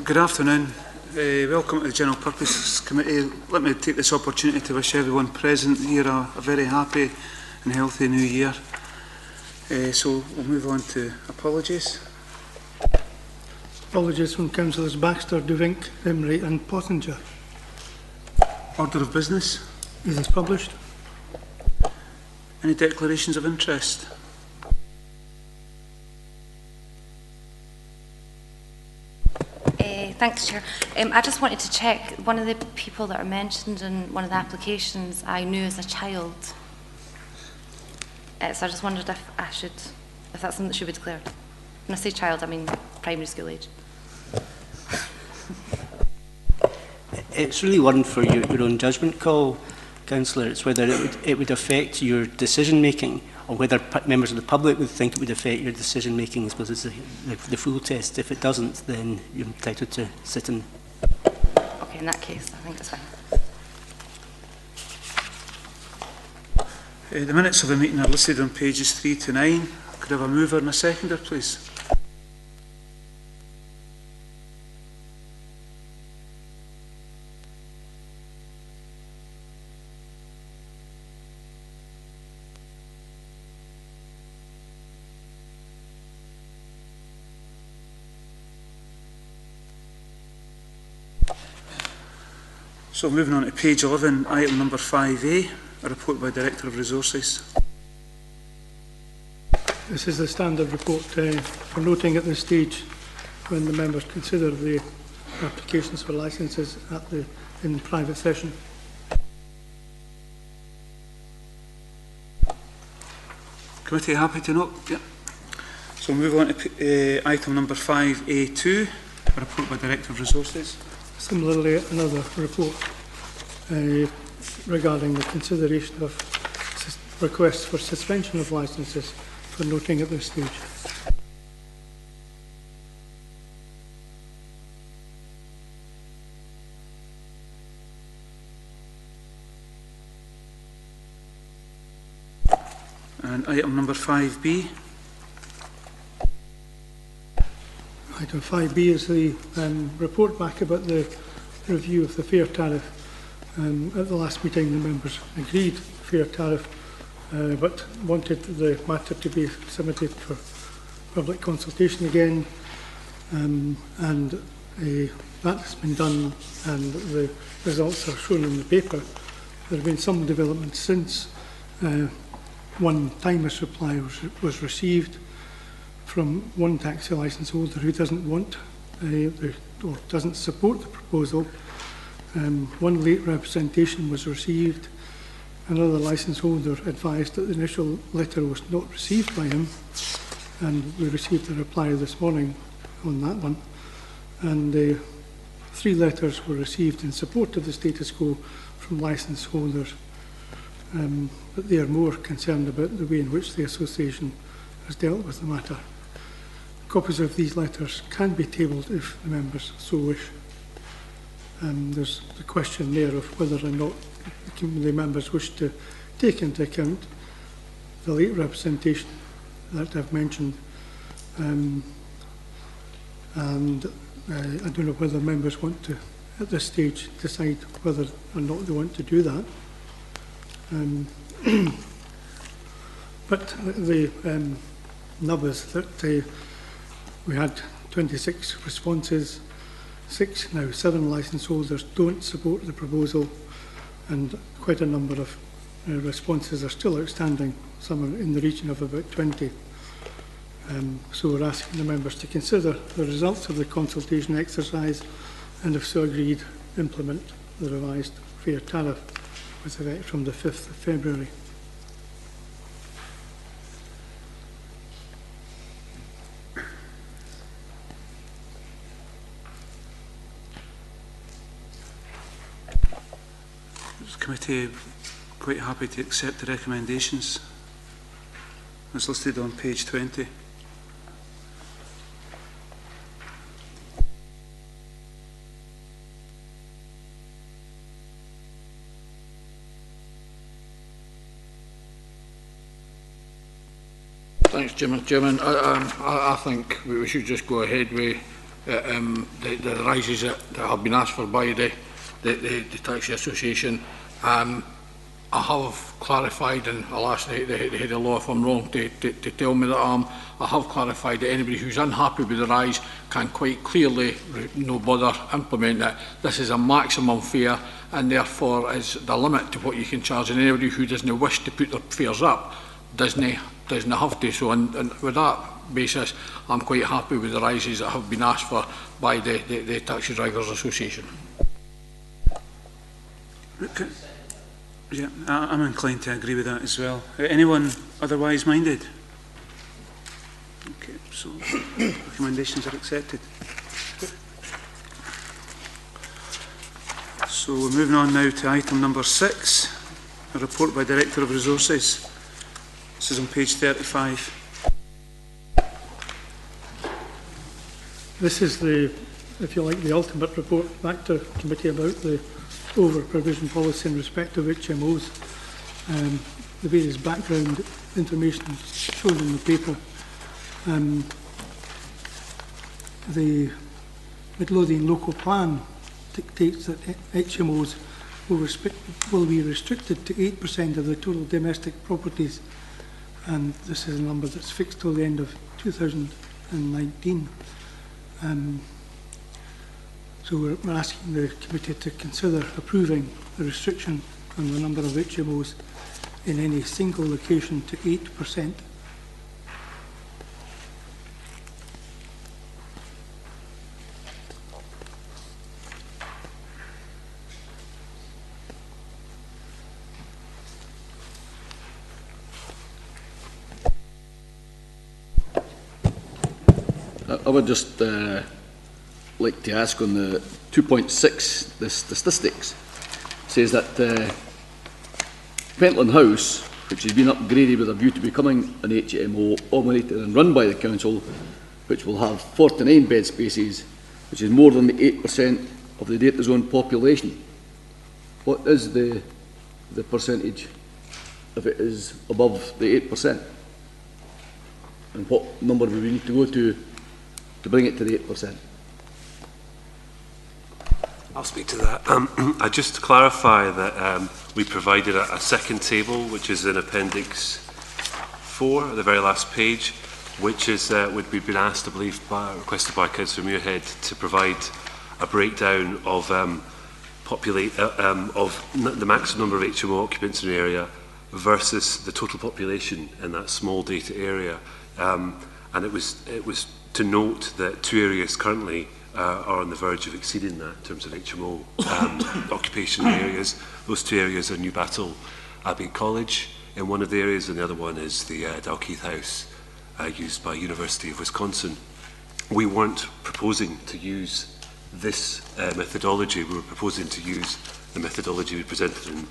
Good afternoon. Welcome to the General Purpose Committee. Let me take this opportunity to wish everyone present here a very happy and healthy new year. So we'll move on to apologies. Apologies from Councillors Baxter, Duvink, Emery and Pottinger. Order of business. Is this published? Any declarations of interest? Thanks, Chair. I just wanted to check, one of the people that are mentioned in one of the applications I knew as a child. So I just wondered if that's something that should be declared. When I say child, I mean primary school age. It's really one for your own judgment call, Councillor. It's whether it would affect your decision making, or whether members of the public would think it would affect your decision making as well as the full test. If it doesn't, then you're entitled to sit in. Okay, in that case, I think that's fine. The minutes of the meeting are listed on pages 3 to 9. Could I have a mover and a seconder, please? So moving on to page 11, item number 5A, a report by Director of Resources. This is the standard report for noting at this stage when the members consider the applications for licences in private session. Committee happy to note? Yep. So we'll move on to item number 5A2, a report by Director of Resources. Similarly, another report regarding the consideration of requests for suspension of licences for noting at this stage. And item number 5B. Item 5B is the report back about the review of the fare tariff. At the last meeting, the members agreed fare tariff, but wanted the matter to be submitted for public consultation again, and that has been done, and the results are shown in the paper. There have been some developments since. One timeless reply was received from one taxi licence holder who doesn't want or doesn't support the proposal. One late representation was received. Another licence holder advised that the initial letter was not received by him, and we received a reply this morning on that one. And 3 letters were received in support of the status quo from licence holders, but they are more concerned about the way in which the association has dealt with the matter. Copies of these letters can be tabled if the members so wish. There's the question there of whether or not the members wish to take into account the late representation that I've mentioned. And I don't know whether members want to, at this stage, decide whether or not they want to do that. But the nub is that we had 26 responses, 7 licence holders don't support the proposal, and quite a number of responses are still outstanding, some are in the region of about 20. So we're asking the members to consider the results of the consultation exercise, and if so agreed, implement the revised fare tariff with effect from the 5th of February. Committee quite happy to accept the recommendations as listed on page 20. Thanks, Chairman. I think we should just go ahead with the rises that have been asked for by the Taxi Association. I have clarified, and I'll ask the head of law if I'm wrong to tell me that I have clarified that anybody who's unhappy with the rise can quite clearly no bother implement it. This is a maximum fare, and therefore is the limit to what you can charge, and anybody who doesn't wish to put their fares up doesn't have to. So and with that basis, I'm quite happy with the rises that have been asked for by the Taxi Drivers Association. Yeah, I'm inclined to agree with that as well. Anyone otherwise minded? Okay, so recommendations are accepted. So we're moving on now to item number 6, a report by Director of Resources. This is on page 35. This is the, if you like, the ultimate report back to committee about the over-provision policy in respect of HMOs. The various background information shown in the paper. The Midlothian local plan dictates that HMOs will be restricted to 8% of the total domestic properties, and this is a number that's fixed till the end of 2019. So we're asking the committee to consider approving the restriction on the number of HMOs in any single location to 8%. I would just like to ask on the 2.6, the statistics, says that Pentland House, which has been upgraded with a view to becoming an HMO operated and run by the council, which will have 49 bed spaces, which is more than the 8% of the data zone population. What is the percentage if it is above the 8%? And what number would we need to go to bring it to the 8%? I'll speak to that. I just to clarify that we provided a second table, which is in Appendix 4, at the very last page, which is would be been asked, I believe, requested by Councillor Muirhead to provide a breakdown of the maximum number of HMO occupants in an area versus the total population in that small data area, and it was to note that 2 areas currently are on the verge of exceeding that in terms of HMO occupation areas. Those 2 areas are Newbattle Abbey College in one of the areas, and the other one is the Dalkeith House used by University of Wisconsin. We weren't proposing to use this methodology. We were proposing to use the methodology we presented in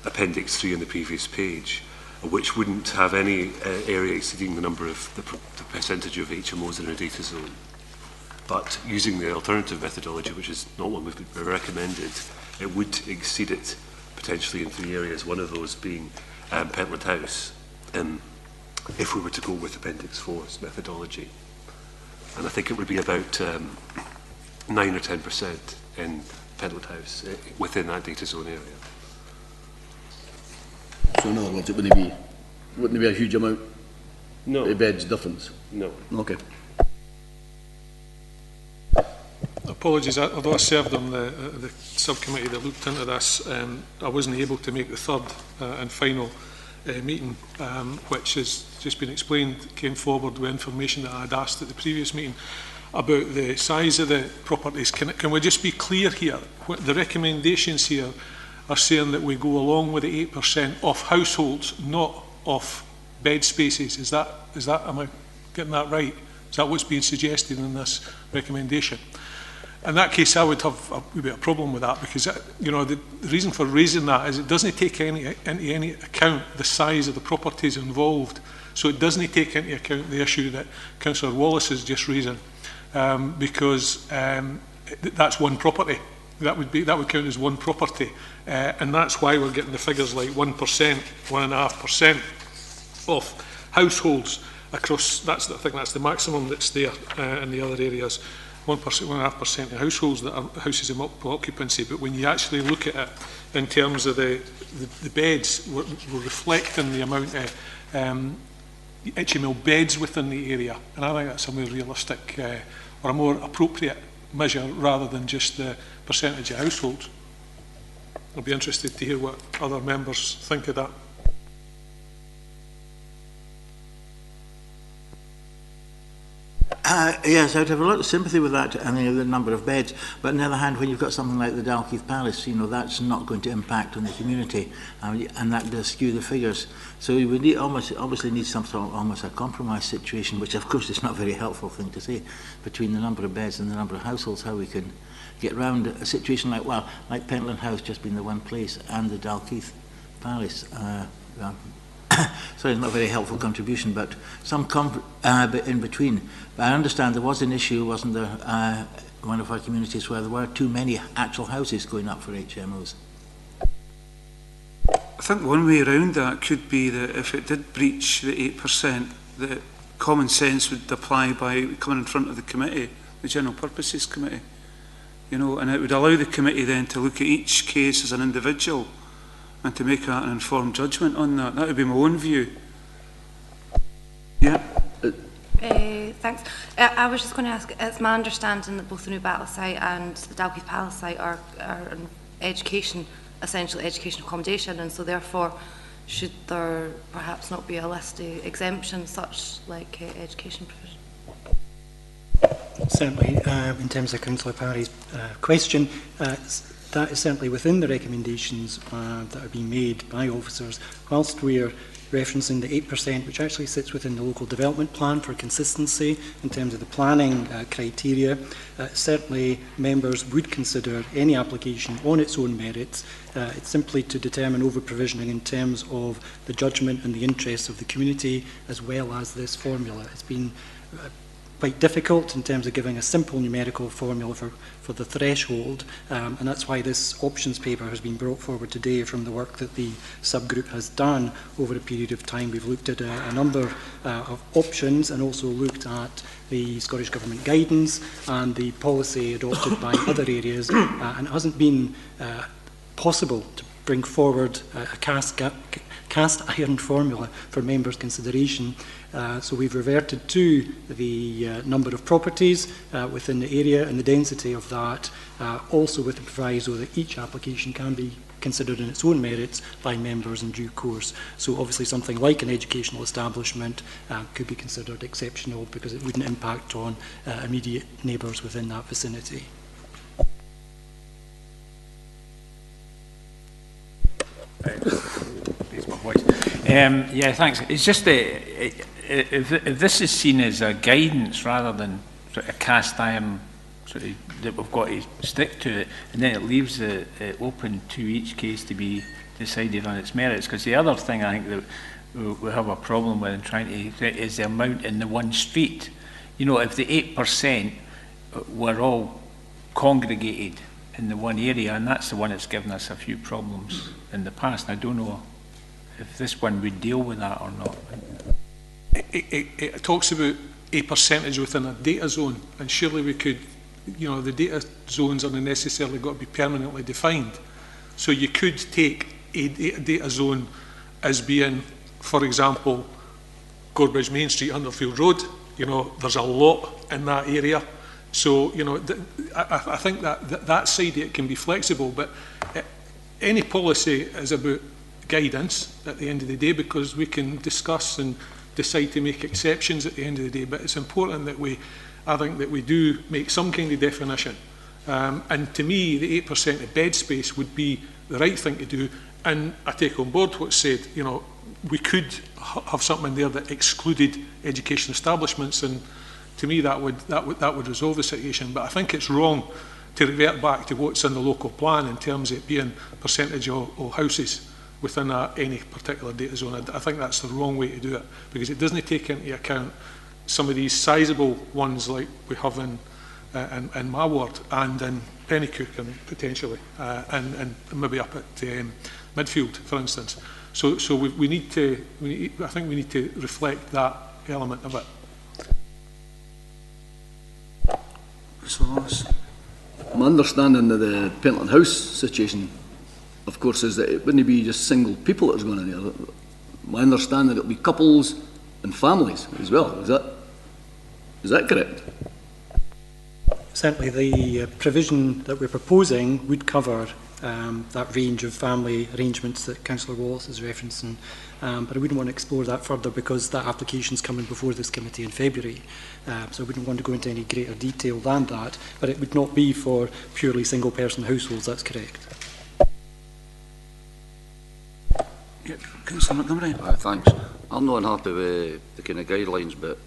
Appendix 3 on the previous page, which wouldn't have any area exceeding the number of the percentage of HMOs in a data zone. But using the alternative methodology, which is not one we've recommended, it would exceed it potentially in 3 areas, one of those being Pentland House, if we were to go with Appendix 4's methodology. And I think it would be about 9 or 10% in Pentland House within that data zone area. So in other words, it wouldn't be a huge amount of beds difference? No. Okay. Apologies, although I served on the subcommittee that looked into this, I wasn't able to make the third and final meeting, which has just been explained, came forward with information that I had asked at the previous meeting about the size of the properties. Can we just be clear here? The recommendations here are saying that we go along with the 8% of households, not of bed spaces. Is that, am I getting that right? Is that what's being suggested in this recommendation? In that case, I would have a bit of a problem with that, because the reason for raising that is it doesn't take into any account the size of the properties involved. So it doesn't take into account the issue that Councillor Wallace is just raising, because that's one property. That would count as one property, and that's why we're getting the figures like 1%, 1.5% of households across. I think that's the maximum that's there in the other areas. 1.5% of households that are houses of multiple occupancy, but when you actually look at it in terms of the beds, we're reflecting the amount of HMO beds within the area, and I think that's a more realistic or a more appropriate measure rather than just the percentage of households. I'll be interested to hear what other members think of that. Yes, I'd have a lot of sympathy with that, I mean, the number of beds. But on the other hand, when you've got something like the Dalkeith Palace, you know, that's not going to impact on the community, and that does skew the figures. So we need obviously need some sort of almost a compromise situation, which of course is not a very helpful thing to say, between the number of beds and the number of households, how we can get around a situation like, well, like Pentland House just being the one place, and the Dalkeith Palace. Sorry, it's not a very helpful contribution, but some bit in between. But I understand there was an issue, wasn't there, one of our communities where there were too many actual houses going up for HMOs. I think one way around that could be that if it did breach the 8%, that common sense would apply by coming in front of the committee, the General Purposes Committee. You know, and it would allow the committee then to look at each case as an individual and to make an informed judgment on that. That would be my own view. Yeah. Thanks. I was just going to ask, it's my understanding that both the new battle site and the Dalkeith Palace site are an education, essentially education accommodation, and so therefore should there perhaps not be a list of exemptions such like education provision? Certainly, in terms of Councillor Parry's question, that is certainly within the recommendations that are being made by officers, whilst we're referencing the 8%, which actually sits within the local development plan for consistency in terms of the planning criteria. Certainly, members would consider any application on its own merits. It's simply to determine over-provisioning in terms of the judgment and the interests of the community, as well as this formula. It's been quite difficult in terms of giving a simple numerical formula for the threshold, and that's why this options paper has been brought forward today from the work that the subgroup has done over a period of time. We've looked at a number of options and also looked at the Scottish Government guidance and the policy adopted by other areas, and it hasn't been possible to bring forward a cast iron formula for members' consideration. So we've reverted to the number of properties within the area and the density of that, also with the proviso that each application can be considered in its own merits by members in due course. So obviously something like an educational establishment could be considered exceptional because it wouldn't impact on immediate neighbours within that vicinity. Yeah, thanks. It's just if this is seen as a guidance rather than sort of cast iron sort of, that we've got to stick to it, and then it leaves it open to each case to be decided on its merits. Because the other thing I think that we have a problem with in trying to is the amount in the one street. You know, if the 8% were all congregated in the one area, and that's the one that's given us a few problems in the past. I don't know if this one would deal with that or not. It talks about a percentage within a data zone, and surely we could, you know, the data zones aren't necessarily got to be permanently defined. So you could take a data zone as being, for example, Gorebridge Main Street, Underfield Road. You know, there's a lot in that area. So, you know, I think that side of it can be flexible, but any policy is about guidance at the end of the day, because we can discuss and decide to make exceptions at the end of the day, but it's important that I think that we do make some kind of definition. And to me, the 8% of bed space would be the right thing to do, and I take on board what's said. You know, we could have something in there that excluded education establishments, and to me that would resolve the situation. But I think it's wrong to revert back to what's in the local plan in terms of it being percentage of houses within any particular data zone. I think that's the wrong way to do it, because it doesn't take into account some of these sizable ones like we have in my ward and in Pennycook and potentially and maybe up at Midfield, for instance. So I think we need to reflect that element of it. Councillor Wallace. My understanding of the Pentland House situation, of course, is that it wouldn't be just single people that's going in there. My understanding it'll be couples and families as well. Is that correct? Certainly the provision that we're proposing would cover that range of family arrangements that Councillor Wallace is referencing. But I wouldn't want to explore that further because that application's coming before this committee in February. So I wouldn't want to go into any greater detail than that. But it would not be for purely single-person households, that's correct. Yeah, Councillor Montgomery. Thanks. I'm not unhappy with the kind of guidelines, but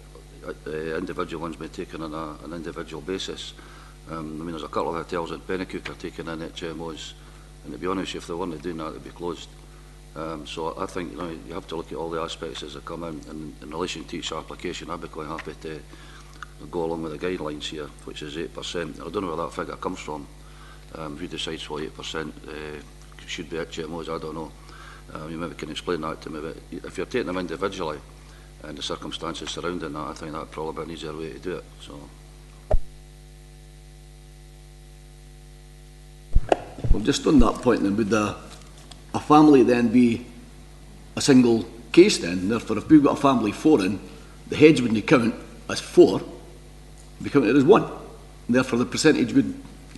individual ones being taken on an individual basis. I mean, there's a couple of hotels in Penicuik are taking in HMOs, and to be honest, if they weren't doing that, they'd be closed. So I think you have to look at all the aspects as they come in relation to each application. I'd be quite happy to go along with the guidelines here, which is 8%. I don't know where that figure comes from. Who decides what 8% should be HMOs? I don't know. You maybe can explain that to me. But if you're taking them individually and the circumstances surrounding that, I think that probably an easier way to do it. So. Well, just on that point then, would a family then be a single case then? Therefore, if we've got a family of 4 in, the heads wouldn't count as 4, be counted as 1. And therefore, the percentage would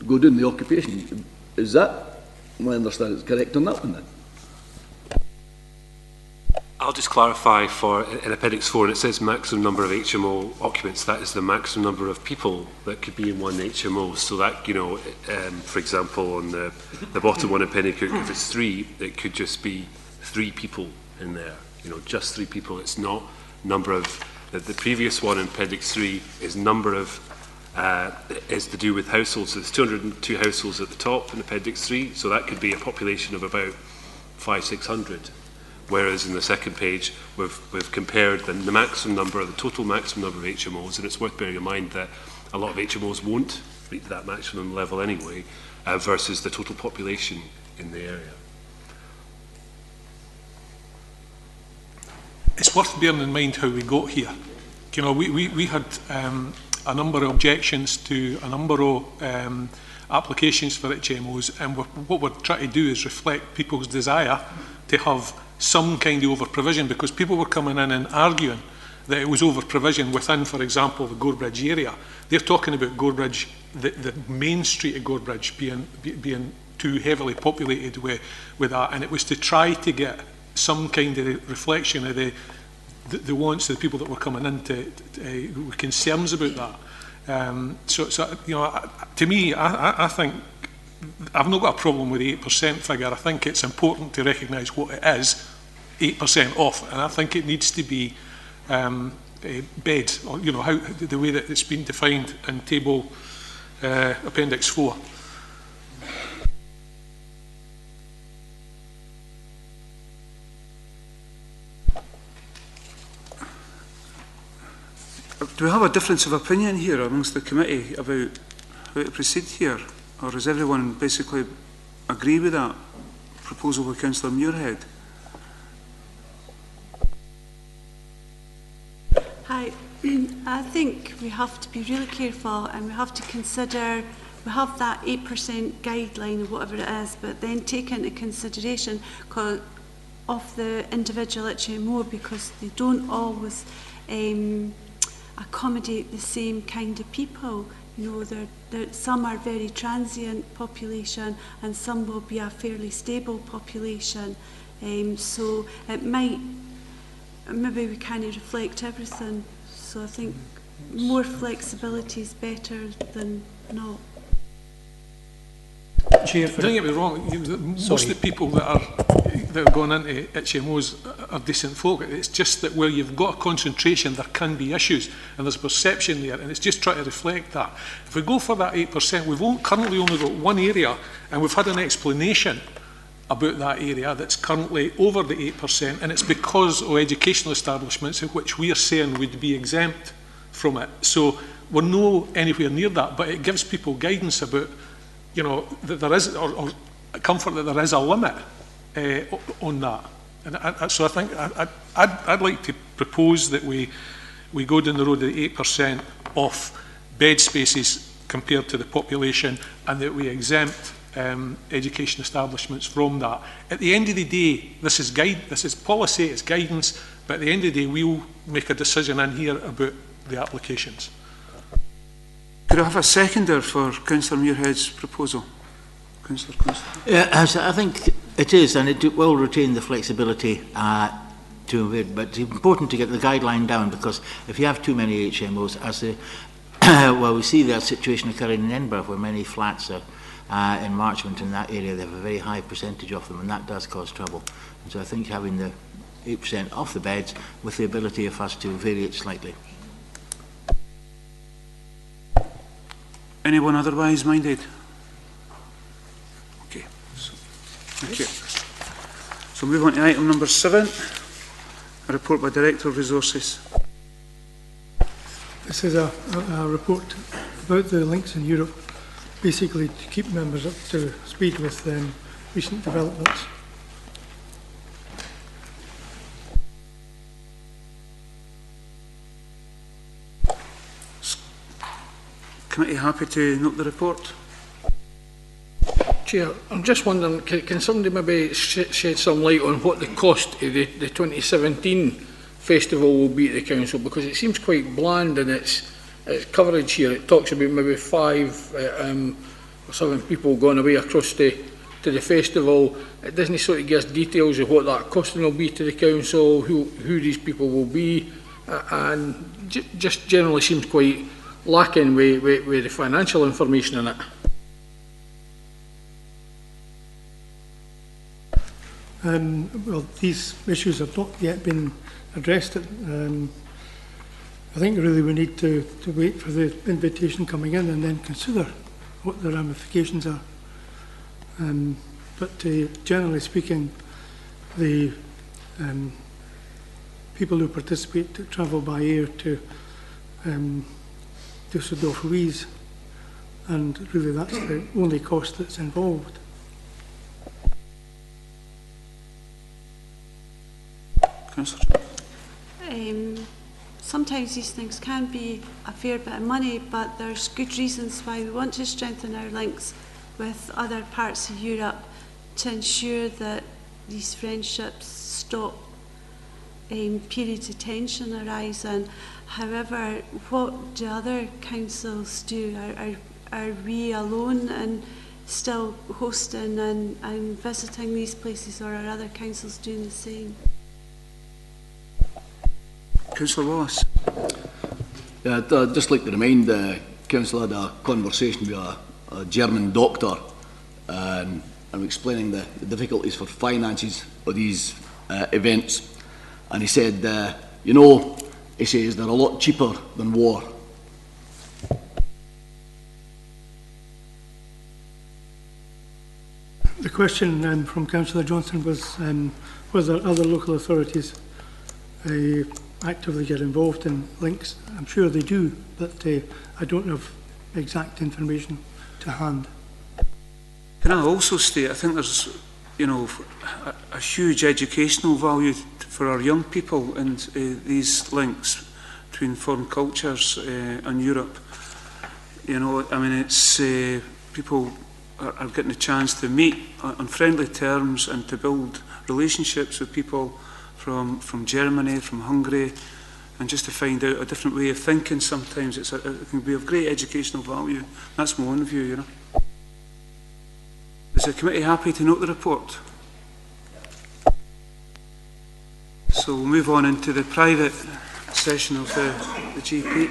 go down the occupation. Is that, my understanding is correct on that one then? I'll just clarify for in Appendix 4, and it says maximum number of HMO occupants. That is the maximum number of people that could be in one HMO. So that, for example, on the bottom one in Penicuik, if it's 3, it could just be 3 people in there. Just 3 people. It's not number of. The previous one in Appendix 3 is number of. Is to do with households. So there's 202 households at the top in Appendix 3. So that could be a population of about 500-600. Whereas in the second page, we've compared the maximum number, the total maximum number of HMOs, and it's worth bearing in mind that a lot of HMOs won't reach that maximum level anyway, versus the total population in the area. It's worth bearing in mind how we got here. We had a number of objections to a number of applications for HMOs, and what we're trying to do is reflect people's desire to have some kind of over-provision, because people were coming in and arguing that it was over-provision within, for example, the Gorebridge area. They're talking about Gorebridge, the main street of Gorebridge being too heavily populated with that, and it was to try to get some kind of reflection of the wants of the people that were coming in with concerns about that. So to me, I think I've not got a problem with the 8% figure. I think it's important to recognise what it is, 8% off, and I think it needs to be a bed, or how the way that it's been defined in table Appendix 4. Do we have a difference of opinion here amongst the committee about how to proceed here? Or does everyone basically agree with that proposal by Councillor Muirhead? Hi. I think we have to be really careful, and we have to consider, we have that 8% guideline or whatever it is, but then take into consideration of the individual HMO, because they don't always accommodate the same kind of people. Some are very transient population, and some will be a fairly stable population. So it might, maybe we can't reflect everything. So I think more flexibility is better than not. Chair, don't get me wrong, most of the people that are going into HMOs are decent folk. It's just that where you've got a concentration, there can be issues, and there's a perception there, and it's just trying to reflect that. If we go for that 8%, we've currently only got one area, and we've had an explanation about that area that's currently over the 8%, and it's because of educational establishments in which we are saying would be exempt from it. So we're no anywhere near that, but it gives people guidance about, that there is, or comfort that there is a limit on that. And so I think I'd like to propose that we go down the road of the 8% off bed spaces compared to the population, and that we exempt education establishments from that. At the end of the day, this is policy, it's guidance, but at the end of the day, we'll make a decision in here about the applications. Could I have a seconder for Councillor Muirhead's proposal? Councillor Constable. Yeah, so I think it is, and it will retain the flexibility to it, but it's important to get the guideline down, because if you have too many HMOs, as the well, we see that situation occurring in Edinburgh, where many flats are in Marchmont, in that area, they have a very high percentage of them, and that does cause trouble. And so I think having the 8% off the beds, with the ability of us to vary it slightly. Anyone otherwise minded? Okay. Thank you. So move on to item number 7, a report by Director of Resources. This is a report about the links in Europe, basically to keep members up to speed with recent developments. Committee happy to note the report? Chair, I'm just wondering, can somebody maybe shed some light on what the cost of the 2017 festival will be at the council? Because it seems quite bland in its coverage here. It talks about maybe 5 or 7 people going away across to the festival. It doesn't sort of give us details of what that costing will be to the council, who these people will be, and just generally seems quite lacking with the financial information in it. Well, these issues have not yet been addressed. I think really we need to wait for the invitation coming in and then consider what the ramifications are. But generally speaking, the people who participate to travel by air to Düsseldorf Ruiz, and really that's the only cost that's involved. Sometimes these things can be a fair bit of money, but there's good reasons why we want to strengthen our links with other parts of Europe to ensure that these friendships stop periods of tension arising. However, what do other councils do? Are we alone in still hosting and visiting these places, or are other councils doing the same? Councillor Wallace. Yeah, I'd just like to remind the council I had a conversation with a German doctor, and I'm explaining the difficulties for finances of these events, and he said, you know, he says they're a lot cheaper than war. The question from Councillor Johnson was whether other local authorities actively get involved in links. I'm sure they do, but I don't have exact information to hand. Can I also state, I think there's, you know, a huge educational value for our young people in these links between foreign cultures and Europe. You know, I mean, it's people are getting a chance to meet on friendly terms and to build relationships with people from Germany, from Hungary, and just to find out a different way of thinking. Sometimes it can be of great educational value. That's my own view, you know. Is the committee happy to note the report? So we'll move on into the private session of the GP.